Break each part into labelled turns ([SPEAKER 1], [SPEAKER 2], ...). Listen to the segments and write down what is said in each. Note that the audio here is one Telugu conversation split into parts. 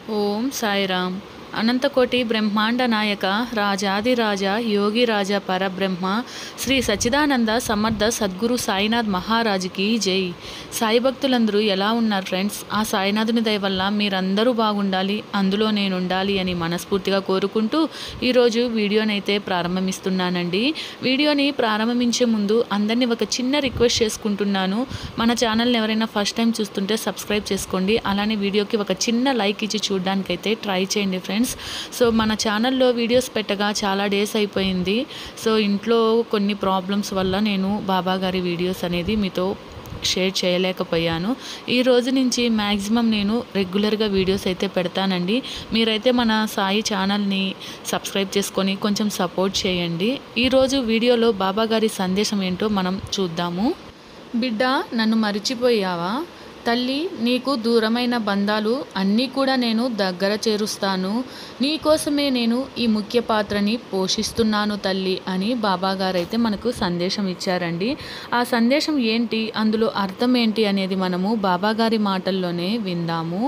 [SPEAKER 1] ఓం సాయిరామ్. అనంతకోటి బ్రహ్మాండ నాయక రాజాదిరాజ యోగిరాజ పరబ్రహ్మ శ్రీ సచ్చిదానంద సమర్థ సద్గురు సాయినాథ్ మహారాజుకి జై. సాయి భక్తులందరూ ఎలా ఉన్నారు ఫ్రెండ్స్? ఆ సాయినాథుని దయ వల్ల మీరందరూ బాగుండాలి, అందులో నేను ఉండాలి అని మనస్ఫూర్తిగా కోరుకుంటూ ఈరోజు వీడియోనైతే ప్రారంభిస్తున్నానండి. వీడియోని ప్రారంభించే ముందు అందరినీ ఒక చిన్న రిక్వెస్ట్ చేసుకుంటున్నాను. మన ఛానల్ని ఎవరైనా ఫస్ట్ టైం చూస్తుంటే సబ్స్క్రైబ్ చేసుకోండి. అలానే వీడియోకి ఒక చిన్న లైక్ ఇచ్చి చూడడానికైతే ట్రై చేయండి ఫ్రెండ్స్. సో మన ఛానల్లో వీడియోస్ పెట్టగా చాలా డేస్ అయిపోయింది. సో ఇంట్లో కొన్ని ప్రాబ్లమ్స్ వల్ల నేను బాబా గారి వీడియోస్ అనేది మీతో షేర్ చేయలేకపోయాను. ఈ రోజు నుంచి మ్యాక్సిమం నేను రెగ్యులర్గా వీడియోస్ అయితే పెడతానండి. మీరైతే మన సాయి ఛానల్ని సబ్స్క్రైబ్ చేసుకొని కొంచెం సపోర్ట్ చేయండి. ఈరోజు వీడియోలో బాబా గారి సందేశం ఏంటో మనం చూద్దాము. బిడ్డ, నన్ను మరిచిపోయావా? తల్లి, నీకు దూరమైన బంధాలు అన్నీ కూడా నేను దగ్గర చేరుస్తాను. నీకోసమే నేను ఈ ముఖ్య పాత్రని పోషిస్తున్నాను తల్లి అని బాబాగారైతే మనకు సందేశం ఇచ్చారండి. ఆ సందేశం ఏంటి, అందులో అర్థం ఏంటి అనేది మనము బాబాగారి మాటల్లోనే విందాము.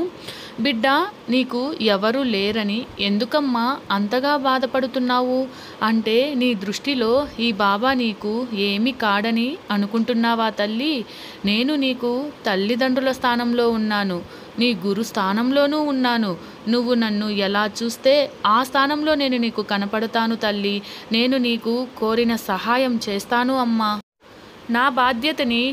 [SPEAKER 1] బిడ్డ, నీకు ఎవరు లేరని ఎందుకమ్మా అంతగా బాధపడుతున్నావు? అంటే నీ దృష్టిలో ఈ బాబా నీకు ఏమి కాడని అనుకుంటున్నావా తల్లి? నేను నీకు తల్లిదండ్రుల స్థానంలో ఉన్నాను, నీ గురు స్థానంలోనూ ఉన్నాను. నువ్వు నన్ను ఎలా చూస్తే ఆ స్థానంలో నేను నీకు కనపడతాను తల్లి. నేను నీకు కోరిన సహాయం చేస్తాను అమ్మా. నా బాధ్యతని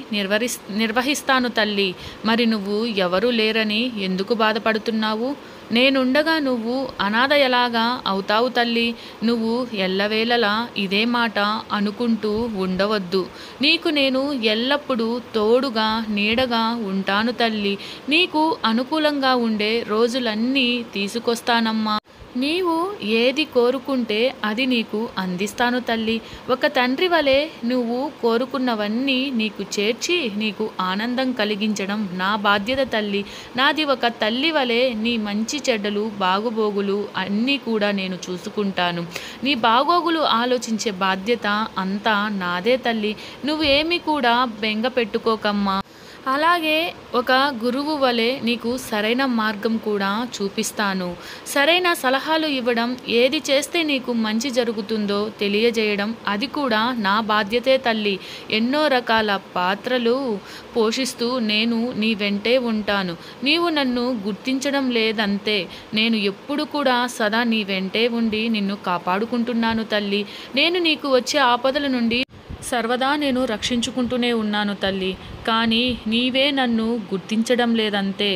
[SPEAKER 1] నిర్వహిస్తాను తల్లి. మరి నువ్వు ఎవరూ లేరని ఎందుకు బాధపడుతున్నావు? నేనుండగా నువ్వు అనాథ ఎలాగా అవుతావు తల్లి? నువ్వు ఎల్లవేళలా ఇదే మాట అనుకుంటూ ఉండవద్దు. నీకు నేను ఎల్లప్పుడూ తోడుగా నీడగా ఉంటాను తల్లి. నీకు అనుకూలంగా ఉండే రోజులన్నీ తీసుకొస్తానమ్మా. నీవు ఏది కోరుకుంటే అది నీకు అందిస్తాను తల్లి. ఒక తండ్రి వలె నువ్వు కోరుకున్నవన్నీ నీకు చేర్చి నీకు ఆనందం కలిగించడం నా బాధ్యత తల్లి. నాది ఒక తల్లి వలె నీ మంచి చెడ్డలు బాగుబోగులు అన్నీ కూడా నేను చూసుకుంటాను. నీ బాగోగులు ఆలోచించే బాధ్యత అంతా నాదే తల్లి. నువ్వు ఏమీ కూడా బెంగ పెట్టుకోకమ్మా. అలాగే ఒక గురువు వలె నీకు సరైన మార్గం కూడా చూపిస్తాను. సరైన సలహాలు ఇవ్వడం, ఏది చేస్తే నీకు మంచి జరుగుతుందో తెలియజేయడం అది కూడా నా బాధ్యతే తల్లి. ఎన్నో రకాల పాత్రలు పోషిస్తూ నేను నీ వెంటే ఉంటాను. నీవు నన్ను గుర్తించడం లేదంతే. నేను ఎప్పుడు కూడా సదా నీ వెంటే ఉండి నిన్ను కాపాడుకుంటున్నాను తల్లి. నేను నీకు వచ్చే ఆపదల నుండి సర్వదా నేను రక్షించుకుంటూనే ఉన్నాను తల్లి. కానీ నీవే నన్ను గుర్తించడం లేదంతే.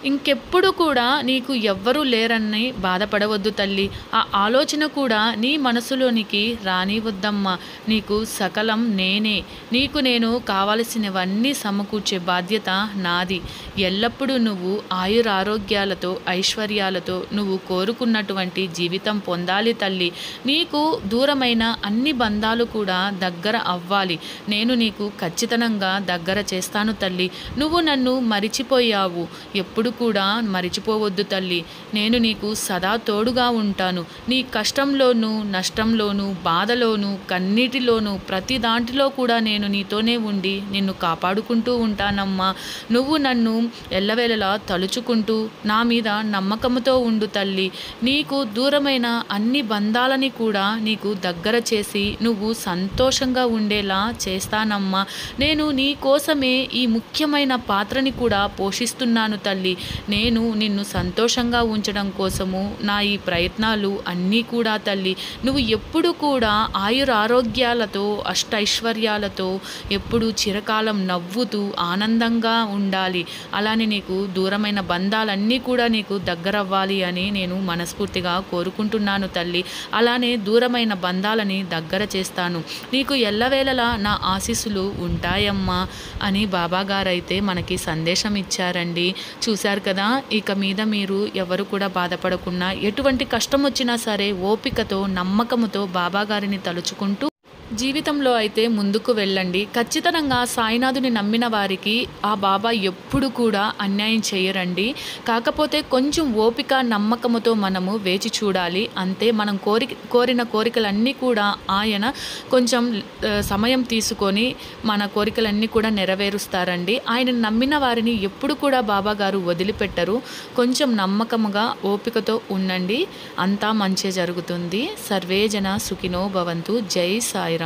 [SPEAKER 1] ఇంకెప్పుడు కూడా నీకు ఎవ్వరూ లేరని బాధపడవద్దు తల్లి. ఆ ఆలోచన కూడా నీ మనసులోనికి రానివద్దమ్మా. నీకు సకలం నేనే. నీకు నేను కావలసినవన్నీ సమకూర్చే బాధ్యత నాది. ఎల్లప్పుడూ నువ్వు ఆయురారోగ్యాలతో ఐశ్వర్యాలతో నువ్వు కోరుకున్నటువంటి జీవితం పొందాలి తల్లి. నీకు దూరమైన అన్ని బంధాలు కూడా దగ్గర అవ్వాలి. నేను నీకు ఖచ్చితంగా దగ్గర చేస్తాను తల్లి. నువ్వు నన్ను మరిచిపోయావు, ఎప్పుడు కూడా మరిచిపోవద్దు తల్లి. నేను నీకు సదా తోడుగా ఉంటాను. నీ కష్టంలోనూ నష్టంలోనూ బాధలోనూ కన్నీటిలోనూ ప్రతి దాంట్లో కూడా నేను నీతోనే ఉండి నిన్ను కాపాడుకుంటూ ఉంటానమ్మా. నువ్వు నన్ను ఎల్లవేళలా తలుచుకుంటూ నా మీద నమ్మకంతో ఉండు తల్లి. నీకు దూరమైన అన్ని బంధాలని కూడా నీకు దగ్గర చేసి నువ్వు సంతోషంగా ఉండేలా చేస్తానమ్మా. నేను నీ కోసమే ఈ ముఖ్యమైన పాత్రని కూడా పోషిస్తున్నాను తల్లి. నేను నిన్ను సంతోషంగా ఉంచడం కోసము నా ఈ ప్రయత్నాలు అన్నీ కూడా తల్లి. నువ్వు ఎప్పుడు కూడా ఆయురారోగ్యాలతో అష్టైశ్వర్యాలతో ఎప్పుడు చిరకాలం నవ్వుతూ ఆనందంగా ఉండాలి. అలానే నీకు దూరమైన బంధాలన్నీ కూడా నీకు దగ్గరవ్వాలి అని నేను మనస్ఫూర్తిగా కోరుకుంటున్నాను తల్లి. అలానే దూరమైన బంధాలని దగ్గర చేస్తాను. నీకు ఎల్లవేళలా నా ఆశీస్సులు ఉంటాయమ్మా అని బాబాగారైతే మనకి సందేశం ఇచ్చారండి. చూశారు కదా, ఇక మీద మీరు ఎవరు కూడా బాధపడకుండా ఎటువంటి కష్టం వచ్చినా సరే ఓపికతో నమ్మకంతో బాబాగారిని తలుచుకుంటూ జీవితంలో అయితే ముందుకు వెళ్ళండి. ఖచ్చితంగా సాయినాథుని నమ్మిన వారికి ఆ బాబా ఎప్పుడు కూడా అన్యాయం చేయరండి. కాకపోతే కొంచెం ఓపిక, నమ్మకముతో మనము వేచి చూడాలి. అంతే. మనం కోరిన కోరికలన్నీ కూడా ఆయన కొంచెం సమయం తీసుకొని మన కోరికలన్నీ కూడా నెరవేరుస్తారండి. ఆయనను నమ్మిన వారిని ఎప్పుడు కూడా బాబాగారు వదిలిపెట్టరు. కొంచెం నమ్మకముగా, ఓపికతో ఉండండి. అంతా మంచే జరుగుతుంది. సర్వే జన సుఖినో భవంతు. జై సాయిరాం.